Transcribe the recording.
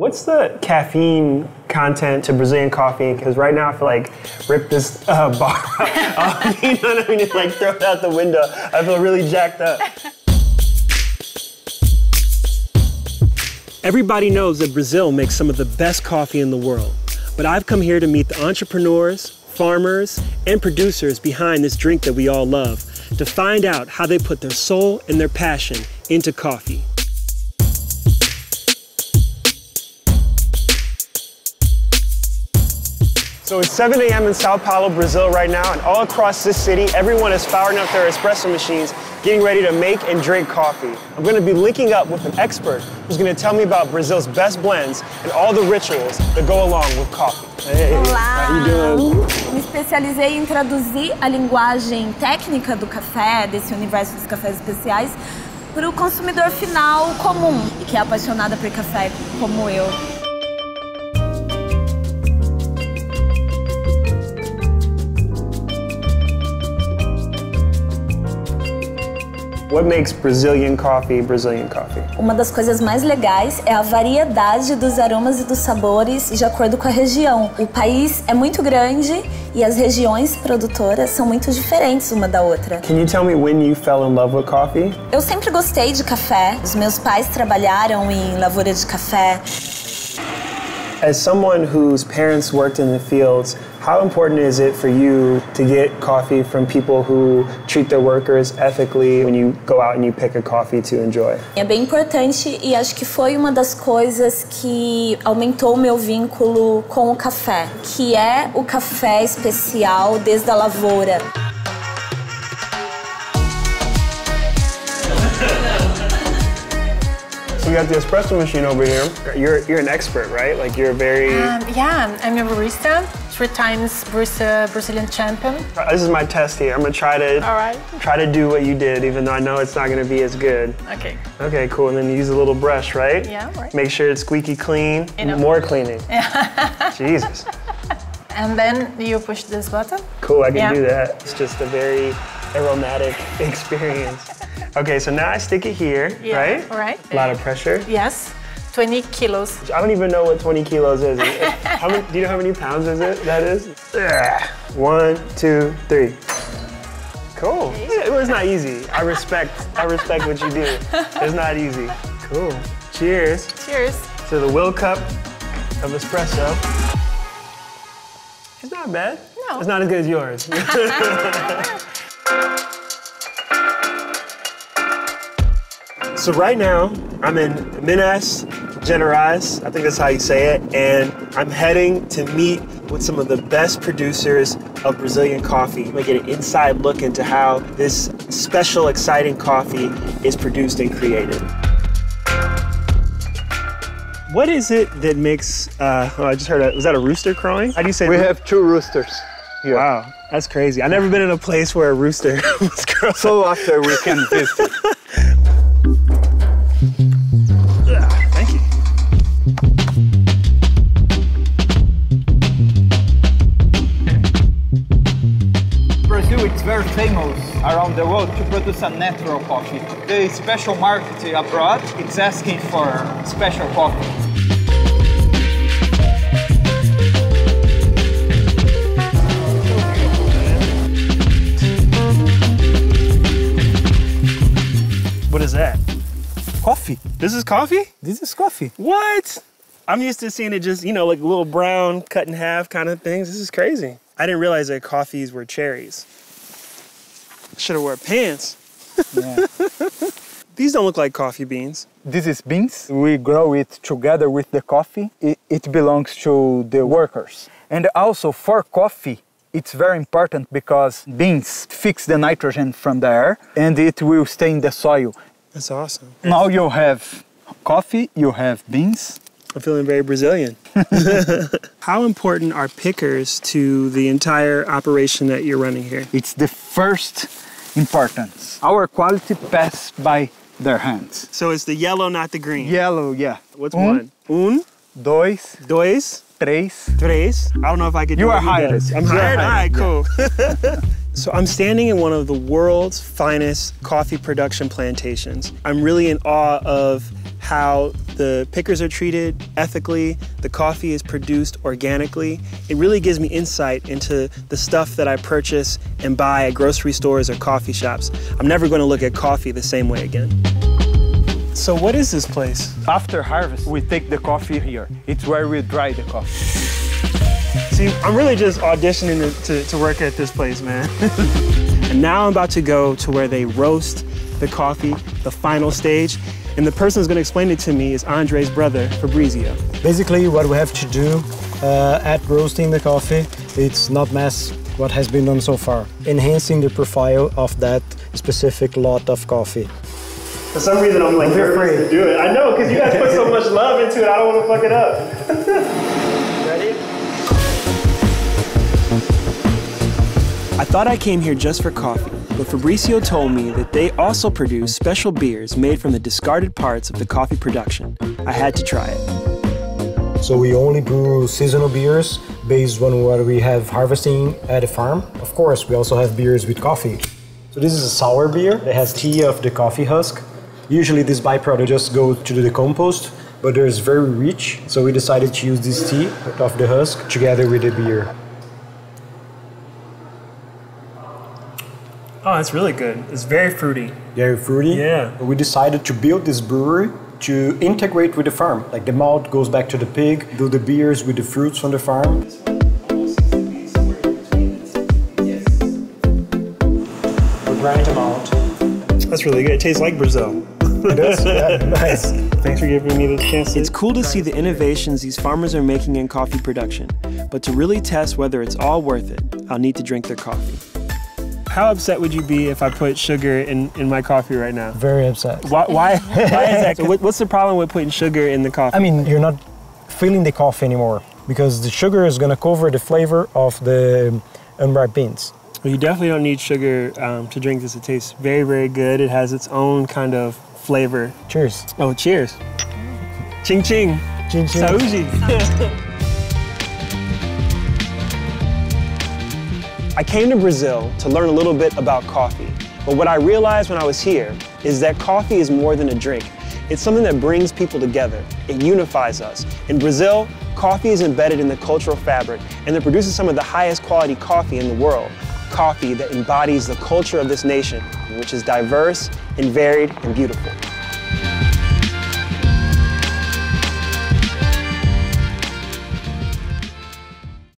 What's the caffeine content to Brazilian coffee? Because right now I feel like rip this bar off. You know what I mean? It's like throw it out the window. I feel really jacked up. Everybody knows that Brazil makes some of the best coffee in the world. But I've come here to meet the entrepreneurs, farmers, and producers behind this drink that we all love, to find out how they put their soul and their passion into coffee. So it's 7 a.m. in Sao Paulo, Brazil right now, and all across this city, everyone is firing up their espresso machines, getting ready to make and drink coffee. I'm going to be linking up with an expert who's going to tell me about Brazil's best blends and all the rituals that go along with coffee. Hey, olá! How you doing? Me especializei em traduzir a linguagem técnica do café, desse universo dos cafés especiais, para o consumidor final comum, que é apaixonado por café como eu. What makes Brazilian coffee Brazilian coffee? Uma das coisas mais legais é a variedade dos aromas e dos sabores de acordo com a região. O país é muito grande e as regiões produtoras são muito diferentes uma da outra. Can you tell me when you fell in love with coffee? Eu sempre gostei de café. Os meus pais trabalharam em lavoura de café. As someone whose parents worked in the fields, how important is it for you to get coffee from people who treat their workers ethically when you go out and you pick a coffee to enjoy? É bem importante e acho que foi uma das coisas que aumentou o meu vínculo com o café, que é o café especial desde a lavoura. We got the espresso machine over here. You're an expert, right? Like you're very... Yeah, I'm a barista, 3 times Brazilian champion. This is my test here. I'm gonna try to do what you did, even though I know it's not gonna be as good. Okay. Okay, cool. And then you use a little brush, right? Yeah, right. Make sure it's squeaky clean. More cleaning. Jesus. And then you push this button. Cool, I can do that. It's just a very aromatic experience. Okay, so now I stick it here, right? Right. A lot of pressure. Yes, 20 kilos. I don't even know what 20 kilos is. Do you know how many pounds that is? 1, 2, 3. Cool. It was not easy. I respect what you do. It's not easy. Cool. Cheers. Cheers. To the Will Cup of espresso. It's not bad. No. It's not as good as yours. So right now, I'm in Minas Gerais, I think that's how you say it, and I'm heading to meet with some of the best producers of Brazilian coffee. I'm gonna get an inside look into how this special, exciting coffee is produced and created. What is it that makes, I just heard, was that a rooster crowing? How do you say We have 2 roosters here. Wow, that's crazy. I've never been in a place where a rooster was crowing. So after we can visit. Thank you. Brazil is very famous around the world to produce a natural coffee. The special market abroad is asking for special coffee. What is that? Coffee. This is coffee? This is coffee. What? I'm used to seeing it just, you know, like little brown, cut in half kind of things. This is crazy. I didn't realize that coffees were cherries. I should have worn pants. Yeah. These don't look like coffee beans. This is beans. We grow it together with the coffee. It belongs to the workers. And also for coffee, it's very important because beans fix the nitrogen from the air and it will stay in the soil. That's awesome. Now you have coffee, you have beans. I'm feeling very Brazilian. How important are pickers to the entire operation that you're running here? It's the first importance. Our quality pass by their hands. So it's the yellow, not the green? Yellow, yeah. What's one? Dois. Três. I don't know if I could do You what are he hired. does. I'm hired? All right, cool. So I'm standing in one of the world's finest coffee production plantations. I'm really in awe of how the pickers are treated ethically, the coffee is produced organically. It really gives me insight into the stuff that I purchase and buy at grocery stores or coffee shops. I'm never going to look at coffee the same way again. So what is this place? After harvest, we take the coffee here. It's where we dry the coffee. See, I'm really just auditioning to work at this place, man. And now I'm about to go to where they roast the coffee, the final stage. And the person who's going to explain it to me is Andre's brother, Fabrizio. Basically, what we have to do at roasting the coffee, it's not mess what has been done so far. Enhancing the profile of that specific lot of coffee. For some reason, I'm like nervous to do it. I know, because you guys put so much love into it, I don't want to fuck it up. Ready? I thought I came here just for coffee, but Fabrizio told me that they also produce special beers made from the discarded parts of the coffee production. I had to try it. So we only brew seasonal beers based on what we have harvesting at the farm. Of course, we also have beers with coffee. So this is a sour beer that has tea of the coffee husk. Usually this byproduct just goes to the compost, but it's very rich. So we decided to use this tea of the husk together with the beer. Oh, that's really good. It's very fruity. Very fruity. Yeah. We decided to build this brewery to integrate with the farm. Like the malt goes back to the pig, do the beers with the fruits from the farm. We grind them out. That's really good. It tastes like Brazil. It does? Yeah, nice. Thanks for giving me the chance. It's cool to see the innovations these farmers are making in coffee production, but to really test whether it's all worth it, I'll need to drink their coffee. How upset would you be if I put sugar in my coffee right now? Very upset. Why is that? So what's the problem with putting sugar in the coffee? I mean, you're not feeling the coffee anymore because the sugar is going to cover the flavor of the unripe beans. Well, you definitely don't need sugar to drink this. It tastes very, very good. It has its own kind of flavor. Cheers. Oh, cheers. Ching ching. Ching ching. Saúde. I came to Brazil to learn a little bit about coffee, but what I realized when I was here is that coffee is more than a drink. It's something that brings people together. It unifies us. In Brazil, coffee is embedded in the cultural fabric, and they're producing some of the highest quality coffee in the world. Coffee that embodies the culture of this nation, which is diverse and varied and beautiful.